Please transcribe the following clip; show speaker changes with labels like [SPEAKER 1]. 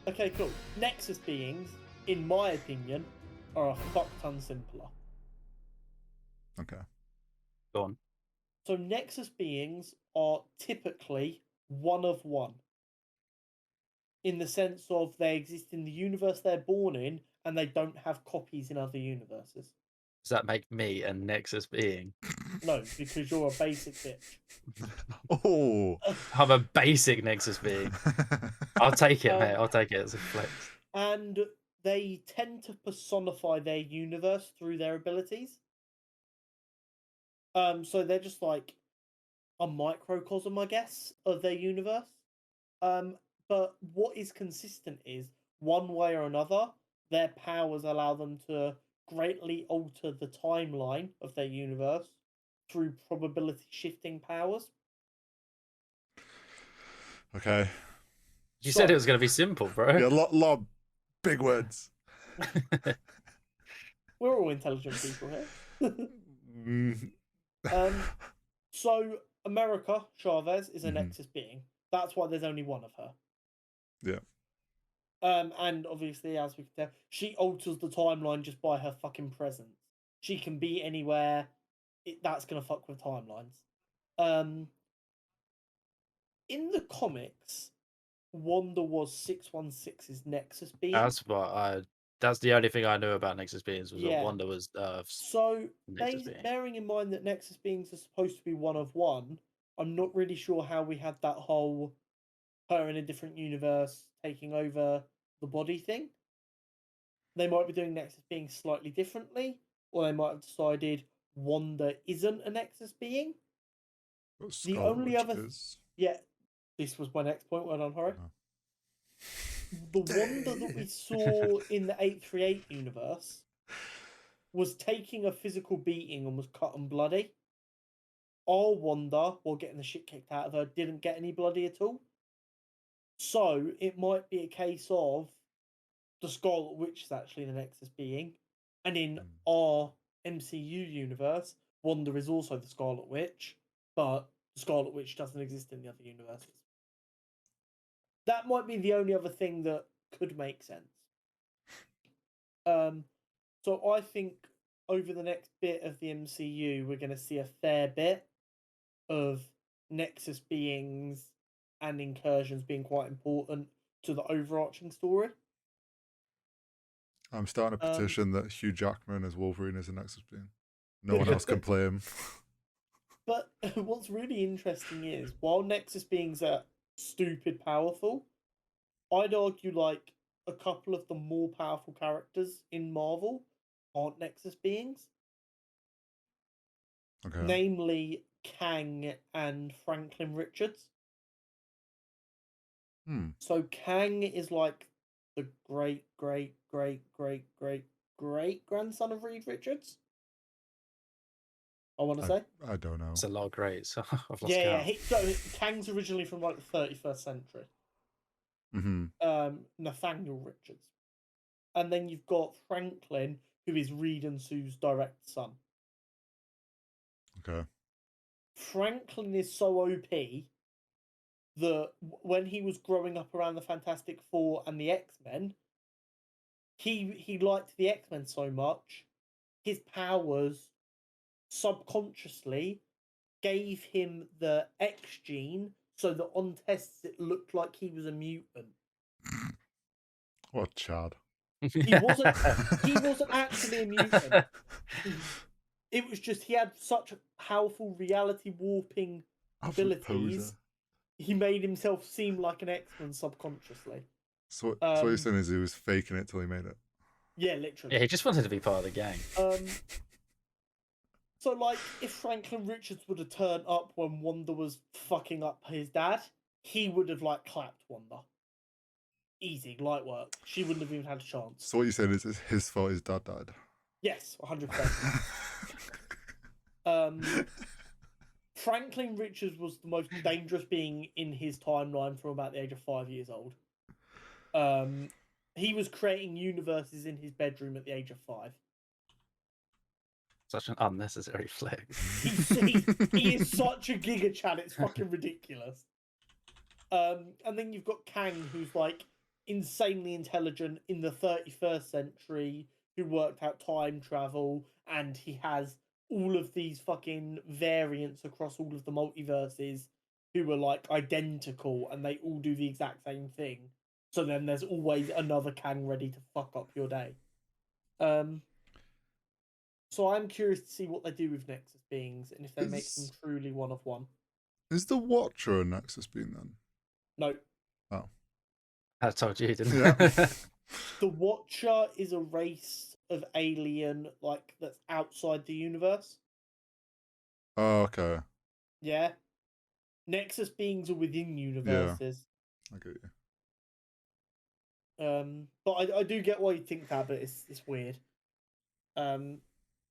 [SPEAKER 1] Okay, cool. Nexus beings, in my opinion, are a fuck ton simpler.
[SPEAKER 2] Okay.
[SPEAKER 3] Go on.
[SPEAKER 1] So Nexus beings are typically one of one. In the sense of they exist in the universe they're born in, and they don't have copies in other universes.
[SPEAKER 3] Does that make me a Nexus being?
[SPEAKER 1] No, because you're a basic bitch.
[SPEAKER 2] Oh.
[SPEAKER 3] I'm a basic Nexus being. I'll take it, mate. I'll take it as a flex.
[SPEAKER 1] And they tend to personify their universe through their abilities. So they're just like a microcosm, I guess, of their universe. But what is consistent is one way or another, their powers allow them to greatly alter the timeline of their universe through probability shifting powers.
[SPEAKER 2] Okay.
[SPEAKER 3] You said it was going to be simple, bro.
[SPEAKER 2] Yeah, a lot of big words.
[SPEAKER 1] We're all intelligent people here.
[SPEAKER 2] Mm.
[SPEAKER 1] So America Chavez is a
[SPEAKER 2] Mhm.
[SPEAKER 1] Nexus being. That's why there's only one of her.
[SPEAKER 2] Yeah.
[SPEAKER 1] And obviously, as we can tell, she alters the timeline just by her fucking presence. She can be anywhere. That's gonna fuck with timelines. In the comics, Wanda was 616's Nexus being.
[SPEAKER 3] That's the only thing I knew about Nexus beings was that
[SPEAKER 1] Yeah.
[SPEAKER 3] Wanda was
[SPEAKER 1] So,
[SPEAKER 3] Nexus being.
[SPEAKER 1] bearing in mind that Nexus beings are supposed to be one of one, I'm not really sure how we had that whole her in a different universe taking over the body thing. They might be doing Nexus being slightly differently, or they might have decided Wanda isn't a Nexus being. The only other yeah, this was my next point. Well done, Horror. The Wanda that we saw in the 838 universe was taking a physical beating and was cut and bloody. Our Wanda, while getting the shit kicked out of her, didn't get any bloody at all. So it might be a case of the Scarlet Witch is actually the Nexus being, and in our MCU universe, Wanda is also the Scarlet Witch, but the Scarlet Witch doesn't exist in the other universes. That might be the only other thing that could make sense. So I think over the next bit of the MCU, we're going to see a fair bit of Nexus beings and incursions being quite important to the overarching story.
[SPEAKER 2] I'm starting a petition that Hugh Jackman as Wolverine is a Nexus being. No one else can play him.
[SPEAKER 1] But what's really interesting is, while Nexus beings are stupid powerful, I'd argue like a couple of the more powerful characters in Marvel aren't Nexus beings.
[SPEAKER 2] Okay.
[SPEAKER 1] Namely Kang and Franklin Richards. So Kang is like the great grandson of Reed Richards. I want to say.
[SPEAKER 2] I don't know.
[SPEAKER 3] It's a lot of greats. I've lost
[SPEAKER 1] Yeah,
[SPEAKER 3] count.
[SPEAKER 1] so Kang's originally from like the 31st century. Nathaniel Richards. And then you've got Franklin, who is Reed and Sue's direct son.
[SPEAKER 2] Okay.
[SPEAKER 1] Franklin is so OP that when he was growing up around the Fantastic Four and the X-Men, he liked the X-Men so much, his powers subconsciously gave him the X gene so that on tests it looked like he was a mutant.
[SPEAKER 2] What Chad?
[SPEAKER 1] He wasn't actually a mutant. It was just he had such powerful reality warping abilities. He made himself seem like an X-Men subconsciously.
[SPEAKER 2] So what you're saying is he was faking it till he made it?
[SPEAKER 1] Yeah, literally.
[SPEAKER 3] Yeah, he just wanted to be part of the gang.
[SPEAKER 1] So, like, if Franklin Richards would have turned up when Wanda was fucking up his dad, he would have, like, clapped Wanda. Easy, light work. She wouldn't have even had a chance.
[SPEAKER 2] So what you're saying is it's his fault his dad died?
[SPEAKER 1] Yes, 100%. Franklin Richards was the most dangerous being in his timeline from about the age of 5 years old. He was creating universes in his bedroom at the age of 5.
[SPEAKER 3] Such an unnecessary flex.
[SPEAKER 1] He is such a Giga Chad, it's fucking ridiculous. And then you've got Kang, who's like insanely intelligent in the 31st century who worked out time travel, and he has all of these fucking variants across all of the multiverses who are like identical and they all do the exact same thing. So then there's always another Kang ready to fuck up your day. So I'm curious to see what they do with Nexus beings and if they make them truly one of one.
[SPEAKER 2] Is the Watcher a Nexus being then?
[SPEAKER 1] No.
[SPEAKER 2] Oh.
[SPEAKER 3] I told you, didn't
[SPEAKER 2] Yeah.
[SPEAKER 1] The Watcher is a race of alien like that's outside the universe.
[SPEAKER 2] Oh, okay.
[SPEAKER 1] Yeah. Nexus beings are within universes.
[SPEAKER 2] I get you.
[SPEAKER 1] But I do get why you think that, but it's weird.